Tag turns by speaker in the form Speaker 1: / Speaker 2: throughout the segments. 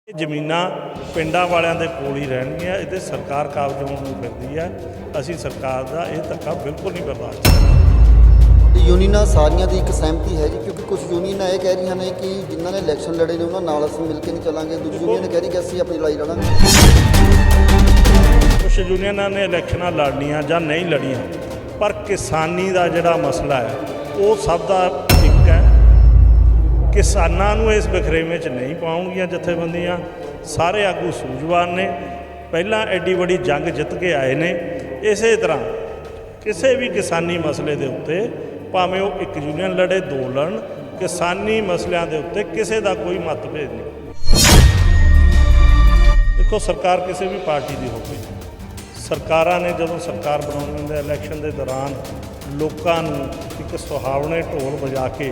Speaker 1: ਜ਼ਮੀਨਾਂ ਪਿੰਡਾਂ ਵਾਲਿਆਂ ਦੇ ਕੋਲ ਹੀ ਰਹਿਣਗੀਆਂ। ਇਹਦੇ ਸਰਕਾਰ ਕਾਬਜ਼ ਹੋਣ ਨੂੰ ਫਿਰਦੀ ਹੈ। ਅਸੀਂ ਸਰਕਾਰ ਦਾ ਇਹ ਧੱਕਾ ਬਿਲਕੁਲ ਨਹੀਂ ਬਰਦਾਸ਼ਤ ਕਰਾਂਗੇ।
Speaker 2: ਯੂਨੀਅਨਾਂ ਸਾਰੀਆਂ ਦੀ ਇੱਕ ਸਹਿਮਤੀ ਹੈ ਜੀ, ਕਿਉਂਕਿ ਕੁਝ ਯੂਨੀਅਨਾਂ ਇਹ ਕਹਿ ਰਹੀਆਂ ਨੇ ਕਿ ਜਿਨ੍ਹਾਂ ਨੇ ਇਲੈਕਸ਼ਨ ਲੜੇ ਨੇ ਉਹਨਾਂ ਨਾਲ ਅਸੀਂ ਮਿਲ ਕੇ ਨਹੀਂ ਚੱਲਾਂਗੇ। ਦੂਜੀ ਯੂਨੀਅਨ ਕਹਿ ਰਹੀ ਕਿ ਅਸੀਂ ਆਪਣੀ ਲੜਾਈ ਲੜਾਂਗੇ।
Speaker 1: ਕੁਝ ਯੂਨੀਅਨਾਂ ਨੇ ਇਲੈਕਸ਼ਨਾਂ ਲੜਨੀਆਂ ਜਾਂ ਨਹੀਂ ਲੜੀਆਂ, ਪਰ ਕਿਸਾਨੀ ਦਾ ਜਿਹੜਾ ਮਸਲਾ ਹੈ ਉਹ ਸਭ ਦਾ ਇੱਕ ਹੈ। ਕਿਸਾਨਾਂ ਨੂੰ ਇਸ ਵਖਰੇਵੇਂ 'ਚ ਨਹੀਂ ਪਾਉਣਗੀਆਂ ਜਥੇਬੰਦੀਆਂ। ਸਾਰੇ ਆਗੂ ਸੂਝਵਾਨ ਨੇ, ਪਹਿਲਾਂ ਐਡੀ ਵੱਡੀ ਜੰਗ ਜਿੱਤ ਕੇ ਆਏ ਨੇ। ਇਸੇ ਤਰ੍ਹਾਂ ਕਿਸੇ ਵੀ ਕਿਸਾਨੀ ਮਸਲੇ ਦੇ ਉੱਤੇ ਭਾਵੇਂ ਉਹ ਇੱਕ ਯੂਨੀਅਨ ਲੜੇ, ਦੋ ਲੜਨ, ਕਿਸਾਨੀ ਮਸਲਿਆਂ ਦੇ ਉੱਤੇ ਕਿਸੇ ਦਾ ਕੋਈ ਮਤਭੇਦ ਨਹੀਂ। ਦੇਖੋ, ਸਰਕਾਰ ਕਿਸੇ ਵੀ ਪਾਰਟੀ ਦੀ ਹੋਵੇ, ਸਰਕਾਰਾਂ ਨੇ ਜਦੋਂ ਸਰਕਾਰ ਬਣਾਉਣ ਦੇ ਇਲੈਕਸ਼ਨ ਦੇ ਦੌਰਾਨ ਲੋਕਾਂ ਨੂੰ ਇੱਕ ਸੁਹਾਵਣੇ ਢੋਲ ਵਜਾ ਕੇ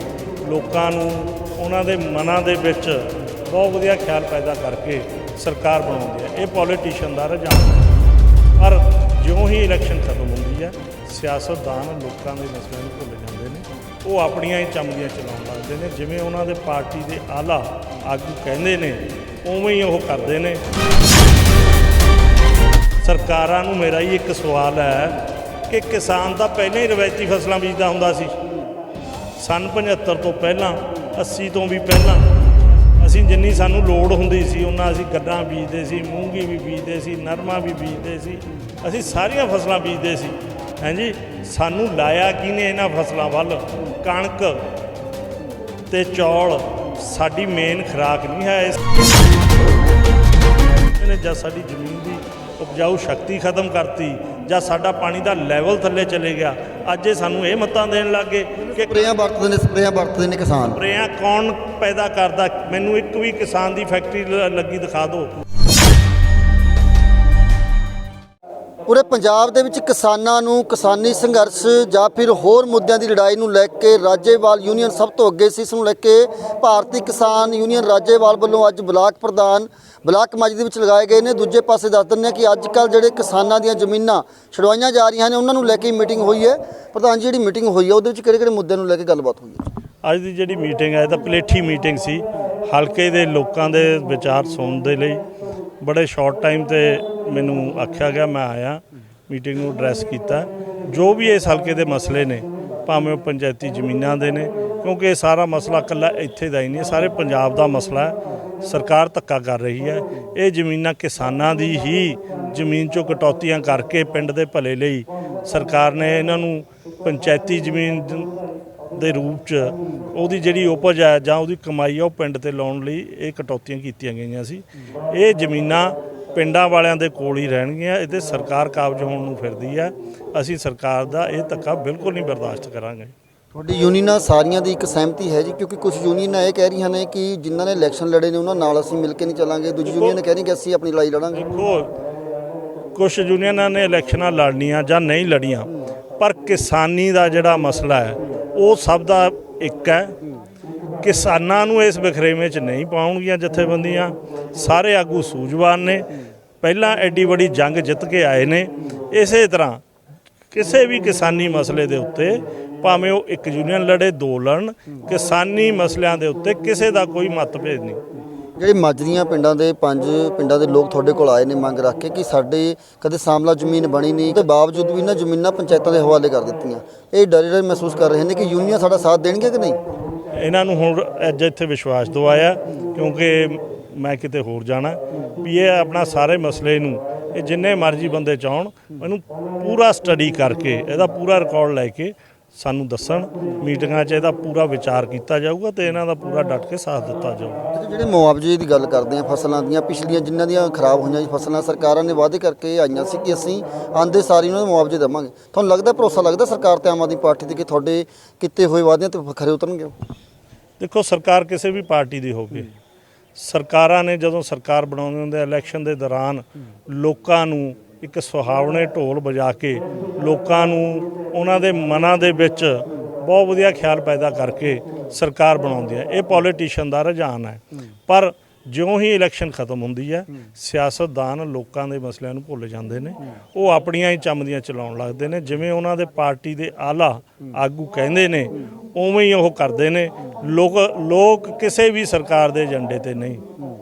Speaker 1: ਲੋਕਾਂ ਨੂੰ ਉਹਨਾਂ ਦੇ ਮਨਾਂ ਦੇ ਵਿੱਚ ਬਹੁਤ ਵਧੀਆ ਖਿਆਲ ਪੈਦਾ ਕਰਕੇ ਸਰਕਾਰ ਬਣਾਉਂਦੀ ਹੈ। ਇਹ ਪੋਲੀਟੀਸ਼ੀਅਨ ਦਾ ਰੁਝਾਨ ਹੈ। ਪਰ ਜਿਉਂ ਹੀ ਇਲੈਕਸ਼ਨ ਖਤਮ ਹੁੰਦੀ ਹੈ, ਸਿਆਸਤਦਾਨ ਲੋਕਾਂ ਦੇ ਮਸਲਿਆਂ ਨੂੰ ਭੁੱਲ ਜਾਂਦੇ ਨੇ। ਉਹ ਆਪਣੀਆਂ ਹੀ ਚਮੜੀਆਂ ਚਲਾਉਣ ਲੱਗਦੇ ਨੇ। ਜਿਵੇਂ ਉਹਨਾਂ ਦੇ ਪਾਰਟੀ ਦੇ ਆਲਾ ਆਗੂ ਕਹਿੰਦੇ ਨੇ, ਉਵੇਂ ਹੀ ਉਹ ਕਰਦੇ ਨੇ। ਸਰਕਾਰਾਂ ਨੂੰ ਮੇਰਾ ਹੀ ਇੱਕ ਸਵਾਲ ਹੈ ਕਿ ਕਿਸਾਨ ਤਾਂ ਪਹਿਲਾਂ ਹੀ ਰਵਾਇਤੀ ਫਸਲਾਂ ਬੀਜਦਾ ਹੁੰਦਾ ਸੀ। ਸੰਨ 75 ਤੋਂ ਪਹਿਲਾਂ, 80 ਤੋਂ ਵੀ ਪਹਿਲਾਂ ਅਸੀਂ ਜਿੰਨੀ ਸਾਨੂੰ ਲੋੜ ਹੁੰਦੀ ਸੀ ਉਹਨਾਂ ਅਸੀਂ ਗੰਨਾ ਬੀਜਦੇ ਸੀ, ਮੂੰਗੀ ਵੀ ਬੀਜਦੇ ਸੀ, ਨਰਮਾ ਵੀ ਬੀਜਦੇ ਸੀ। ਅਸੀਂ ਸਾਰੀਆਂ ਫਸਲਾਂ ਬੀਜਦੇ ਸੀ। ਹਾਂਜੀ, ਸਾਨੂੰ ਲਾਇਆ ਕਿਹਨੇ ਇਹਨਾਂ ਫਸਲਾਂ ਵੱਲ? ਕਣਕ ਤੇ ਚੌਲ ਸਾਡੀ ਮੇਨ ਖੁਰਾਕ ਨਹੀਂ ਹੈ। ਇਹਨੇ ਜਦ ਸਾਡੀ ਜ਼ਮੀਨ ਦੀ ਉਪਜਾਊ ਸ਼ਕਤੀ ਖਤਮ ਕਰਤੀ, ਜਾਂ ਸਾਡਾ ਪਾਣੀ ਦਾ ਲੈਵਲ ਥੱਲੇ ਚਲੇ ਗਿਆ, ਅੱਜ ਇਹ ਸਾਨੂੰ ਇਹ ਮੱਤਾਂ ਦੇਣ ਲੱਗ ਗਏ ਕਿ
Speaker 2: ਸਪਰੇਆਂ ਵਰਤਦੇ ਨੇ ਕਿਸਾਨ।
Speaker 1: ਸਪਰੇਆਂ ਕੌਣ ਪੈਦਾ ਕਰਦਾ? ਮੈਨੂੰ ਇੱਕ ਵੀ ਕਿਸਾਨ ਦੀ ਫੈਕਟਰੀ ਲੱਗੀ ਦਿਖਾ ਦਿਓ।
Speaker 2: ਪੂਰੇ ਪੰਜਾਬ ਦੇ ਵਿੱਚ ਕਿਸਾਨਾਂ ਨੂੰ ਕਿਸਾਨੀ ਸੰਘਰਸ਼ ਜਾਂ ਫਿਰ ਹੋਰ ਮੁੱਦਿਆਂ ਦੀ ਲੜਾਈ ਨੂੰ ਲੈ ਕੇ ਰਾਜੇਵਾਲ ਯੂਨੀਅਨ ਸਭ ਤੋਂ ਅੱਗੇ ਸੀ। ਇਸ ਨੂੰ ਲੈ ਕੇ ਭਾਰਤੀ ਕਿਸਾਨ ਯੂਨੀਅਨ ਰਾਜੇਵਾਲ ਵੱਲੋਂ ਅੱਜ ਬਲਾਕ ਪ੍ਰਧਾਨ ਬਲਾਕ ਮਾਝੀ ਦੇ ਵਿੱਚ ਲਗਾਏ ਗਏ ਨੇ। ਦੂਜੇ ਪਾਸੇ ਦੱਸ ਦਿੰਦੇ ਹਾਂ ਕਿ ਅੱਜ ਕੱਲ੍ਹ ਜਿਹੜੇ ਕਿਸਾਨਾਂ ਦੀਆਂ ਜ਼ਮੀਨਾਂ ਛੁਡਵਾਈਆਂ ਜਾ ਰਹੀਆਂ ਨੇ, ਉਹਨਾਂ ਨੂੰ ਲੈ ਕੇ ਮੀਟਿੰਗ ਹੋਈ ਹੈ। ਪ੍ਰਧਾਨ ਜੀ, ਜਿਹੜੀ ਮੀਟਿੰਗ ਹੋਈ ਹੈ ਉਹਦੇ ਵਿੱਚ ਕਿਹੜੇ ਮੁੱਦਿਆਂ ਨੂੰ ਲੈ ਕੇ ਗੱਲਬਾਤ ਹੋਈ ਹੈ?
Speaker 1: ਅੱਜ ਦੀ ਜਿਹੜੀ ਮੀਟਿੰਗ ਹੈ ਤਾਂ ਪਲੇਠੀ ਮੀਟਿੰਗ ਸੀ। ਹਲਕੇ ਦੇ ਲੋਕਾਂ ਦੇ ਵਿਚਾਰ ਸੁਣਨ ਦੇ ਲਈ ਬੜੇ ਸ਼ਾਰਟ ਟਾਈਮ ਤੇ ਮੈਨੂੰ ਆਖਿਆ ਗਿਆ, ਮੈਂ ਆਇਆ, ਮੀਟਿੰਗ ਨੂੰ ਐਡਰੈਸ ਕੀਤਾ। ਜੋ ਵੀ ਇਸ ਹਲਕੇ ਦੇ ਮਸਲੇ ਨੇ, ਭਾਵੇਂ ਉਹ ਪੰਚਾਇਤੀ ਜ਼ਮੀਨਾਂ ਦੇ ਨੇ, ਕਿਉਂਕਿ ਇਹ ਸਾਰਾ ਮਸਲਾ ਇਕੱਲਾ ਇੱਥੇ ਦਾ ਹੀ ਨਹੀਂ, ਸਾਰੇ ਪੰਜਾਬ ਦਾ ਮਸਲਾ ਹੈ। ਸਰਕਾਰ ਧੱਕਾ ਕਰ ਰਹੀ ਹੈ। ਇਹ ਜ਼ਮੀਨਾਂ ਕਿਸਾਨਾਂ ਦੀ ਹੀ ਜ਼ਮੀਨ 'ਚੋਂ ਕਟੌਤੀਆਂ ਕਰਕੇ ਪਿੰਡ ਦੇ ਭਲੇ ਲਈ ਸਰਕਾਰ ਨੇ ਇਹਨਾਂ ਨੂੰ ਪੰਚਾਇਤੀ ਜ਼ਮੀਨ ਦੇ ਰੂਪ 'ਚ ਉਹਦੀ ਜਿਹੜੀ ਉਪਜ ਹੈ ਜਾਂ ਉਹਦੀ ਕਮਾਈ ਹੈ ਉਹ ਪਿੰਡ ਤੇ ਲਾਉਣ ਲਈ ਇਹ ਕਟੌਤੀਆਂ ਕੀਤੀਆਂ ਗਈਆਂ ਸੀ। ਇਹ ਜ਼ਮੀਨਾਂ ਪਿੰਡਾਂ ਵਾਲਿਆਂ ਦੇ ਕੋਲ ਹੀ ਰਹਿਣਗੀਆਂ। ਇਹਦੇ ਸਰਕਾਰ ਕਾਬਜ਼ ਹੋਣ ਨੂੰ ਫਿਰਦੀ ਹੈ। ਅਸੀਂ ਸਰਕਾਰ ਦਾ ਇਹ ਧੱਕਾ ਬਿਲਕੁਲ ਨਹੀਂ ਬਰਦਾਸ਼ਤ ਕਰਾਂਗੇ।
Speaker 2: ਤੁਹਾਡੀ ਯੂਨੀਅਨਾਂ ਸਾਰੀਆਂ ਦੀ ਇੱਕ ਸਹਿਮਤੀ ਹੈ ਜੀ, ਕਿਉਂਕਿ ਕੁਝ ਯੂਨੀਅਨਾਂ ਇਹ ਕਹਿ ਰਹੀਆਂ ਨੇ ਕਿ ਜਿਨ੍ਹਾਂ ਨੇ ਇਲੈਕਸ਼ਨ ਲੜੇ ਨੇ ਉਹਨਾਂ ਨਾਲ ਅਸੀਂ ਮਿਲ ਕੇ ਨਹੀਂ ਚੱਲਾਂਗੇ। ਦੂਜੀ ਯੂਨੀਅਨ ਕਹਿ ਰਹੀ ਕਿ ਅਸੀਂ ਆਪਣੀ ਲੜਾਈ ਲੜਾਂਗੇ।
Speaker 1: ਦੇਖੋ, ਕੁਝ ਯੂਨੀਅਨਾਂ ਨੇ ਇਲੈਕਸ਼ਨਾਂ ਲੜਨੀਆਂ ਜਾਂ ਨਹੀਂ ਲੜੀਆਂ, ਪਰ ਕਿਸਾਨੀ ਦਾ ਜਿਹੜਾ ਮਸਲਾ ਹੈ ਉਹ ਸਭ ਦਾ ਇੱਕ ਹੈ। ਕਿਸਾਨਾਂ ਨੂੰ ਇਸ ਵਖਰੇਵੇਂ 'ਚ ਨਹੀਂ ਪਾਉਣਗੀਆਂ ਜਥੇਬੰਦੀਆਂ। ਸਾਰੇ ਆਗੂ ਸੂਝਵਾਨ ਨੇ, ਪਹਿਲਾਂ ਐਡੀ ਵੱਡੀ ਜੰਗ ਜਿੱਤ ਕੇ ਆਏ ਨੇ। ਇਸੇ ਤਰ੍ਹਾਂ ਕਿਸੇ ਵੀ ਕਿਸਾਨੀ ਮਸਲੇ ਦੇ ਉੱਤੇ ਭਾਵੇਂ ਉਹ ਇੱਕ ਯੂਨੀਅਨ ਲੜੇ, ਦੋ ਲੜਨ, ਕਿਸਾਨੀ ਮਸਲਿਆਂ ਦੇ ਉੱਤੇ ਕਿਸੇ ਦਾ ਕੋਈ ਮਤਭੇਦ ਨਹੀਂ।
Speaker 2: ਜਿਹੜੇ ਮਾਜਰੀਆਂ ਪਿੰਡਾਂ ਦੇ 5 ਪਿੰਡਾਂ ਦੇ ਲੋਕ ਤੁਹਾਡੇ ਕੋਲ ਆਏ ਨੇ ਮੰਗ ਰੱਖ ਕੇ ਕਿ ਸਾਡੇ ਕਦੇ ਸਾਮਲਾ ਜ਼ਮੀਨ ਬਣੀ ਨਹੀਂ, ਤੇ ਬਾਵਜੂਦ ਵੀ ਇਹਨਾਂ ਜ਼ਮੀਨਾਂ ਪੰਚਾਇਤਾਂ ਦੇ ਹਵਾਲੇ ਕਰ ਦਿੱਤੀਆਂ। ਇਹ ਡਰ ਮਹਿਸੂਸ ਕਰ ਰਹੇ ਨੇ ਕਿ ਯੂਨੀਅਨ ਸਾਡਾ ਸਾਥ ਦੇਣਗੇ ਕਿ ਨਹੀਂ।
Speaker 1: ਇਹਨਾਂ ਨੂੰ ਹੁਣ ਅੱਜ ਇੱਥੇ ਵਿਸ਼ਵਾਸ ਦਵਾਇਆ, ਕਿਉਂਕਿ ਮੈਂ ਕਿਤੇ ਹੋਰ ਜਾਣਾ, ਵੀ ਇਹ ਆਪਣਾ ਸਾਰੇ ਮਸਲੇ ਨੂੰ ਇਹ ਜਿੰਨੇ ਮਰਜ਼ੀ ਬੰਦੇ ਚਾਹਣ ਇਹਨੂੰ ਪੂਰਾ ਸਟੱਡੀ ਕਰਕੇ ਇਹਦਾ ਪੂਰਾ ਰਿਕਾਰਡ ਲੈ ਕੇ ਸਾਨੂੰ ਦੱਸਣ। ਮੀਟਿੰਗਾਂ 'ਚ ਇਹਦਾ ਪੂਰਾ ਵਿਚਾਰ ਕੀਤਾ ਜਾਊਗਾ ਤੇ ਇਹਨਾਂ ਦਾ ਪੂਰਾ ਡਟ ਕੇ ਸਾਥ ਦਿੱਤਾ ਜਾਊਗਾ।
Speaker 2: ਜਿਹੜੇ ਮੁਆਵਜ਼ੇ ਦੀ ਗੱਲ ਕਰਦੇ ਆ ਫਸਲਾਂ ਦੀਆਂ, ਪਿਛਲੀਆਂ ਜਿਨ੍ਹਾਂ ਦੀਆਂ ਖਰਾਬ ਹੋਈਆਂ ਜੀ ਫਸਲਾਂ, ਸਰਕਾਰਾਂ ਨੇ ਵਾਅਦੇ ਕਰਕੇ ਆਈਆਂ ਸੀ ਕਿ ਅਸੀਂ ਆਂਦੇ ਸਾਰੀ ਉਹਨਾਂ ਨੂੰ ਮੁਆਵਜ਼ੇ ਦੇਵਾਂਗੇ। ਤੁਹਾਨੂੰ ਲੱਗਦਾ, ਭਰੋਸਾ ਲੱਗਦਾ ਸਰਕਾਰ ਤੇ ਆਮ ਆਦਮੀ ਪਾਰਟੀ ਤੇ ਕਿ ਤੁਹਾਡੇ ਕੀਤੇ ਹੋਏ ਵਾਅਦਿਆਂ ਤੇ ਖਰੇ ਉਤਰਨਗੇ?
Speaker 1: ਦੇਖੋ, ਸਰਕਾਰ ਕਿਸੇ ਵੀ ਪਾਰਟੀ ਦੀ ਹੋਵੇ, ਸਰਕਾਰਾਂ ਨੇ ਜਦੋਂ ਸਰਕਾਰ ਬਣਾਉਂਦੇ ਹੁੰਦੇ ਇਲੈਕਸ਼ਨ ਦੇ ਦੌਰਾਨ ਲੋਕਾਂ ਨੂੰ ਇੱਕ ਸੁਹਾਵਣੇ ਢੋਲ ਵਜਾ ਕੇ ਲੋਕਾਂ ਨੂੰ ਉਹਨਾਂ ਦੇ ਮਨਾਂ ਦੇ ਵਿੱਚ ਬਹੁਤ ਵਧੀਆ ਖਿਆਲ ਪੈਦਾ ਕਰਕੇ ਸਰਕਾਰ ਬਣਾਉਂਦੀ ਹੈ। ਇਹ ਪੋਲੀਟੀਸ਼ੀਅਨ ਦਾ ਰੁਝਾਨ ਹੈ। ਪਰ ਜਿਉਂ ਹੀ ਇਲੈਕਸ਼ਨ ਖਤਮ ਹੁੰਦੀ ਹੈ, ਸਿਆਸਤਦਾਨ ਲੋਕਾਂ ਦੇ ਮਸਲਿਆਂ ਨੂੰ ਭੁੱਲ ਜਾਂਦੇ ਨੇ। ਉਹ ਆਪਣੀਆਂ ਹੀ ਚਮੜੀਆਂ ਚਲਾਉਣ ਲੱਗਦੇ ਨੇ। ਜਿਵੇਂ ਉਹਨਾਂ ਦੇ ਪਾਰਟੀ ਦੇ ਆਲਾ ਆਗੂ ਕਹਿੰਦੇ ਨੇ, ਉਵੇਂ ਹੀ ਉਹ ਕਰਦੇ ਨੇ। ਲੋਕ ਕਿਸੇ ਵੀ ਸਰਕਾਰ ਦੇ ਏਜੰਡੇ ਤੇ ਨਹੀਂ।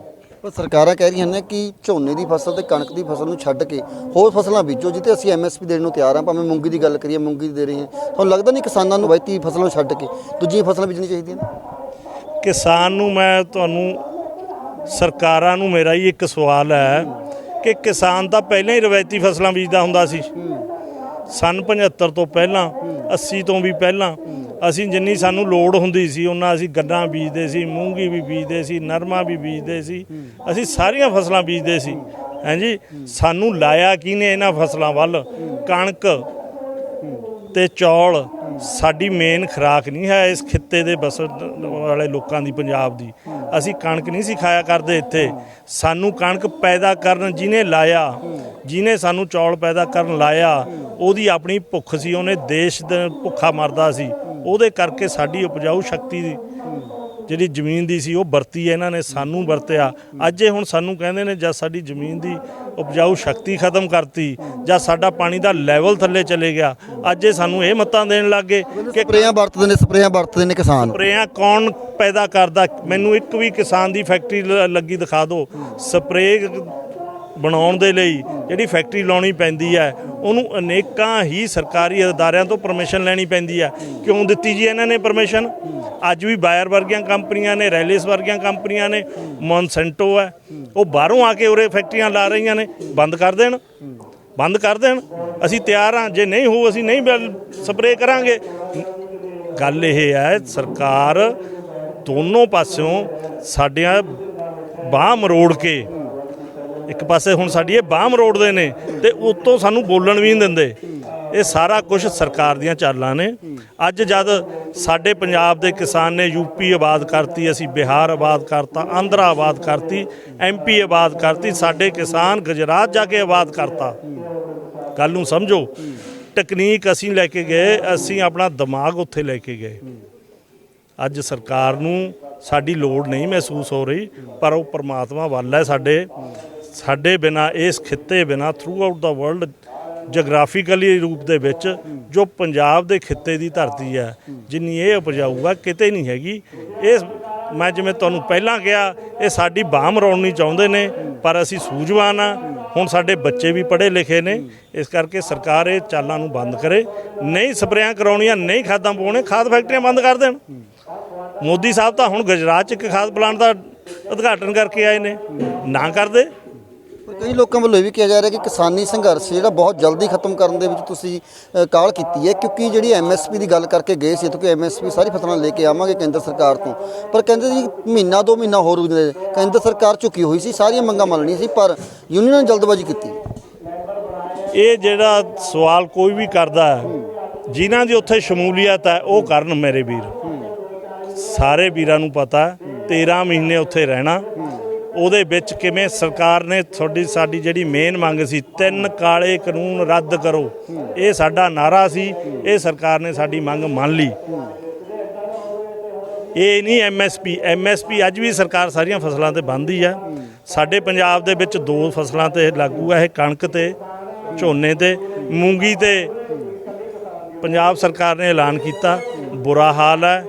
Speaker 2: ਪਰ ਸਰਕਾਰਾਂ ਕਹਿ ਰਹੀਆਂ ਨੇ ਕਿ ਝੋਨੇ ਦੀ ਫਸਲ ਤੇ ਕਣਕ ਦੀ ਫਸਲ ਨੂੰ ਛੱਡ ਕੇ ਹੋਰ ਫਸਲਾਂ ਬੀਜੋ, ਜਿੱਤੇ ਅਸੀਂ MSP ਦੇਣ ਨੂੰ ਤਿਆਰ ਹਾਂ। ਭਾਵੇਂ ਮੂੰਗੀ ਦੀ ਗੱਲ ਕਰੀਏ, ਮੂੰਗੀ ਦੀ ਦੇ ਰਹੇ ਹਾਂ। ਤੁਹਾਨੂੰ ਲੱਗਦਾ ਨਹੀਂ ਕਿਸਾਨਾਂ ਨੂੰ ਰਵਾਇਤੀ ਫਸਲਾਂ ਨੂੰ ਛੱਡ ਕੇ ਦੂਜੀਆਂ ਫਸਲਾਂ ਬੀਜਣੀਆਂ ਚਾਹੀਦੀਆਂ ਨੇ?
Speaker 1: ਕਿਸਾਨ ਨੂੰ ਮੈਂ ਤੁਹਾਨੂੰ ਸਰਕਾਰਾਂ ਨੂੰ ਮੇਰਾ ਹੀ ਇੱਕ ਸਵਾਲ ਹੈ ਕਿ ਕਿਸਾਨ ਤਾਂ ਪਹਿਲਾਂ ਹੀ ਰਵਾਇਤੀ ਫਸਲਾਂ ਬੀਜਦਾ ਹੁੰਦਾ ਸੀ। ਸੰਨ 75 ਤੋਂ ਪਹਿਲਾਂ, 80 ਤੋਂ ਵੀ ਪਹਿਲਾਂ ਅਸੀਂ ਜਿੰਨੀ ਸਾਨੂੰ ਲੋੜ ਹੁੰਦੀ ਸੀ ਉਹਨਾਂ ਅਸੀਂ ਗੰਨਾ ਬੀਜਦੇ ਸੀ, ਮੂੰਗੀ ਵੀ ਬੀਜਦੇ ਸੀ, ਨਰਮਾ ਵੀ ਬੀਜਦੇ ਸੀ, ਅਸੀਂ ਸਾਰੀਆਂ ਫਸਲਾਂ ਬੀਜਦੇ ਸੀ। ਹਾਂਜੀ, ਸਾਨੂੰ ਲਾਇਆ ਕਿਹਨੇ ਇਹਨਾਂ ਫਸਲਾਂ ਵੱਲ? ਕਣਕ ਤੇ ਚੌਲ ਸਾਡੀ ਮੇਨ ਖੁਰਾਕ ਨਹੀਂ ਹੈ ਇਸ ਖਿੱਤੇ ਦੇ ਬਸਣ ਵਾਲੇ ਲੋਕਾਂ ਦੀ, ਪੰਜਾਬ ਦੀ। ਅਸੀਂ ਕਣਕ ਨਹੀਂ ਸੀ ਖਾਇਆ ਕਰਦੇ ਇੱਥੇ। ਸਾਨੂੰ ਕਣਕ ਪੈਦਾ ਕਰਨ ਜਿਹਨੇ ਲਾਇਆ, ਜਿਹਨੇ ਸਾਨੂੰ ਚੌਲ ਪੈਦਾ ਕਰਨ ਲਾਇਆ, ਉਹਦੀ ਆਪਣੀ ਭੁੱਖ ਸੀ, ਉਹਨੇ ਦੇਸ਼ ਦੇ ਭੁੱਖਾ ਮਰਦਾ ਸੀ। ਉਹਦੇ ਕਰਕੇ ਸਾਡੀ ਉਪਜਾਊ ਸ਼ਕਤੀ ਦੀ ਜਿਹੜੀ ਜ਼ਮੀਨ ਦੀ ਸੀ ਉਹ ਵਰਤੀ, ਇਹਨਾਂ ਨੇ ਸਾਨੂੰ ਵਰਤਿਆ। ਅੱਜ ਇਹ ਹੁਣ ਸਾਨੂੰ ਕਹਿੰਦੇ ਨੇ ਜਦ ਸਾਡੀ ਜ਼ਮੀਨ ਦੀ ਉਪਜਾਊ ਸ਼ਕਤੀ ਖਤਮ ਕਰਤੀ, ਜਾਂ ਸਾਡਾ ਪਾਣੀ ਦਾ ਲੈਵਲ ਥੱਲੇ ਚਲੇ ਗਿਆ, ਅੱਜ ਇਹ ਸਾਨੂੰ ਇਹ ਮੱਤਾਂ ਦੇਣ ਲੱਗ ਗਏ ਕਿ
Speaker 2: ਸਪਰੇਆਂ ਵਰਤਦੇ ਨੇ ਕਿਸਾਨ।
Speaker 1: ਸਪਰੇਆਂ ਕੌਣ ਪੈਦਾ ਕਰਦਾ? ਮੈਨੂੰ ਇੱਕ ਵੀ ਕਿਸਾਨ ਦੀ ਫੈਕਟਰੀ ਲੱਗੀ ਦਿਖਾ ਦਿਓ। ਸਪਰੇਅ ਬਣਾਉਣ ਦੇ ਲਈ ਜਿਹੜੀ ਫੈਕਟਰੀ ਲਾਉਣੀ ਪੈਂਦੀ ਹੈ ਉਹਨੂੰ ਅਨੇਕਾਂ ਹੀ ਸਰਕਾਰੀ ਅਦਾਰਿਆਂ ਤੋਂ ਪਰਮਿਸ਼ਨ ਲੈਣੀ ਪੈਂਦੀ ਹੈ। ਕਿਉਂ ਦਿੱਤੀ ਜੀ ਇਹਨਾਂ ਨੇ ਪਰਮਿਸ਼ਨ? ਅੱਜ ਵੀ ਬਾਇਰ ਵਰਗੀਆਂ ਕੰਪਨੀਆਂ ਨੇ, ਰੈਲਿਸ ਵਰਗੀਆਂ ਕੰਪਨੀਆਂ ਨੇ, ਮੌਨਸੈਂਟੋ ਹੈ, ਉਹ ਬਾਹਰੋਂ ਆ ਕੇ ਉਰੇ ਫੈਕਟਰੀਆਂ ਲਾ ਰਹੀਆਂ ਨੇ। ਬੰਦ ਕਰ ਦੇਣ, ਬੰਦ ਕਰ ਦੇਣ। ਅਸੀਂ ਤਿਆਰ ਹਾਂ, ਜੇ ਨਹੀਂ ਹੋ ਅਸੀਂ ਨਹੀਂ ਸਪਰੇਅ ਕਰਾਂਗੇ। ਗੱਲ ਇਹ ਹੈ ਸਰਕਾਰ ਦੋਨੋਂ ਪਾਸਿਓਂ ਸਾਡੀਆਂ ਬਾਂਹ ਮਰੋੜ ਕੇ, ਇੱਕ ਪਾਸੇ ਹੁਣ ਸਾਡੀ ਇਹ ਬਾਂਹ ਮਰੋੜਦੇ ਨੇ ਤੇ ਉੱਤੋਂ ਸਾਨੂੰ ਬੋਲਣ ਵੀ ਨਹੀਂ ਦਿੰਦੇ। ਇਹ ਸਾਰਾ ਕੁਝ ਸਰਕਾਰ ਦੀਆਂ ਚਾਲਾਂ ਨੇ। ਅੱਜ ਜਦ ਸਾਡੇ ਪੰਜਾਬ ਦੇ ਕਿਸਾਨ ਨੇ ਯੂਪੀ ਆਬਾਦ ਕਰਤੀ, ਅਸੀਂ ਬਿਹਾਰ ਆਬਾਦ ਕਰਤਾ, ਆਂਧਰਾ ਆਬਾਦ ਕਰਤੀ, MP ਆਬਾਦ ਕਰਤੀ, ਸਾਡੇ ਕਿਸਾਨ ਗੁਜਰਾਤ ਜਾ ਕੇ ਆਬਾਦ ਕਰਤਾ। ਗੱਲ ਨੂੰ ਸਮਝੋ। ਟੈਕਨੀਕ ਅਸੀਂ ਲੈ ਕੇ ਗਏ, ਅਸੀਂ ਆਪਣਾ ਦਿਮਾਗ ਉੱਥੇ ਲੈ ਕੇ ਗਏ। ਅੱਜ ਸਰਕਾਰ ਨੂੰ ਸਾਡੀ ਲੋੜ ਨਹੀਂ ਮਹਿਸੂਸ ਹੋ ਰਹੀ, ਪਰ ਉਹ ਪਰਮਾਤਮਾ ਵੱਲ ਹੈ ਸਾਡੇ ਬਿਨਾਂ, ਇਸ ਖਿੱਤੇ ਬਿਨਾਂ ਥਰੂ ਆਊਟ ਦਾ ਵਰਲਡ ਜਗਰਾਫੀਕਲੀ ਰੂਪ ਦੇ ਵਿੱਚ ਜੋ ਪੰਜਾਬ ਦੇ ਖਿੱਤੇ ਦੀ ਧਰਤੀ ਹੈ, ਜਿੰਨੀ ਇਹ ਉਪਜਾਊ ਆ ਕਿਤੇ ਨਹੀਂ ਹੈਗੀ। ਇਹ ਮੈਂ ਜਿਵੇਂ ਤੁਹਾਨੂੰ ਪਹਿਲਾਂ ਕਿਹਾ, ਇਹ ਸਾਡੀ ਬਾਂਹ ਮਰੋੜਨੀ ਚਾਹੁੰਦੇ ਨੇ, ਪਰ ਅਸੀਂ ਸੂਝਵਾਨ ਆ। ਹੁਣ ਸਾਡੇ ਬੱਚੇ ਵੀ ਪੜ੍ਹੇ ਲਿਖੇ ਨੇ, ਇਸ ਕਰਕੇ ਸਰਕਾਰ ਇਹ ਚਾਲਾਂ ਨੂੰ ਬੰਦ ਕਰੇ। ਨਹੀਂ ਸਪਰੇਆਂ ਕਰਾਉਣੀਆਂ, ਨਹੀਂ ਖਾਦਾਂ ਪਾਉਣੇ, ਖਾਦ ਫੈਕਟਰੀਆਂ ਬੰਦ ਕਰ ਦੇਣ। ਮੋਦੀ ਸਾਹਿਬ ਤਾਂ ਹੁਣ ਗੁਜਰਾਤ 'ਚ ਇੱਕ ਖਾਦ ਪਲਾਂਟ ਦਾ ਉਦਘਾਟਨ ਕਰਕੇ ਆਏ ਨੇ, ਨਾ ਕਰਦੇ।
Speaker 2: ਪਰ ਕਈ ਲੋਕਾਂ ਵੱਲੋਂ ਇਹ ਵੀ ਕਿਹਾ ਜਾ ਰਿਹਾ ਕਿ ਕਿਸਾਨੀ ਸੰਘਰਸ਼ ਜਿਹੜਾ ਬਹੁਤ ਜਲਦੀ ਖਤਮ ਕਰਨ ਦੇ ਵਿੱਚ ਤੁਸੀਂ ਕਾਹਲ ਕੀਤੀ ਹੈ, ਕਿਉਂਕਿ ਜਿਹੜੀ MSP ਦੀ ਗੱਲ ਕਰਕੇ ਗਏ ਸੀ, ਕਿਉਂਕਿ MSP ਸਾਰੀ ਫਸਲਾਂ ਲੈ ਕੇ ਆਵਾਂਗੇ ਕੇਂਦਰ ਸਰਕਾਰ ਤੋਂ, ਪਰ ਕਹਿੰਦੇ ਜੀ ਮਹੀਨਾ 2 ਮਹੀਨਾ ਹੋਰ ਰੁਕਦੇ। ਕੇਂਦਰ ਸਰਕਾਰ ਝੁਕੀ ਹੋਈ ਸੀ, ਸਾਰੀਆਂ ਮੰਗਾਂ ਮੰਨਣੀਆਂ ਸੀ, ਪਰ ਯੂਨੀਅਨ ਨੇ ਜਲਦਬਾਜ਼ੀ ਕੀਤੀ।
Speaker 1: ਇਹ ਜਿਹੜਾ ਸਵਾਲ ਕੋਈ ਵੀ ਕਰਦਾ ਹੈ, ਜਿਨ੍ਹਾਂ ਦੀ ਉੱਥੇ ਸ਼ਮੂਲੀਅਤ ਹੈ ਉਹ ਕਰਨ ਮੇਰੇ ਵੀਰ। ਸਾਰੇ ਵੀਰਾਂ ਨੂੰ ਪਤਾ 13 ਮਹੀਨੇ ਉੱਥੇ ਰਹਿਣਾ, ਉਹਦੇ ਵਿੱਚ ਕਿਵੇਂ ਸਰਕਾਰ ਨੇ ਸਾਡੀ ਜਿਹੜੀ ਮੇਨ ਮੰਗ ਸੀ 3 ਕਾਲੇ ਕਾਨੂੰਨ ਰੱਦ ਕਰੋ, ਇਹ ਸਾਡਾ ਨਾਰਾ ਸੀ। ਇਹ ਸਰਕਾਰ ਨੇ ਸਾਡੀ ਮੰਗ ਮੰਨ ਲਈ। ਇਹ ਨਹੀਂ MSP ਅੱਜ ਵੀ ਸਰਕਾਰ ਸਾਰੀਆਂ ਫਸਲਾਂ ਤੇ ਬੰਨ੍ਹਦੀ ਆ। ਸਾਡੇ ਪੰਜਾਬ ਦੇ ਵਿੱਚ 2 ਫਸਲਾਂ ਤੇ ਲਾਗੂ ਹੈ, ਇਹ ਕਣਕ ਤੇ ਝੋਨੇ ਤੇ। ਮੂੰਗੀ ਤੇ ਪੰਜਾਬ ਸਰਕਾਰ ਨੇ ਐਲਾਨ ਕੀਤਾ, ਬੁਰਾ ਹਾਲ ਹੈ।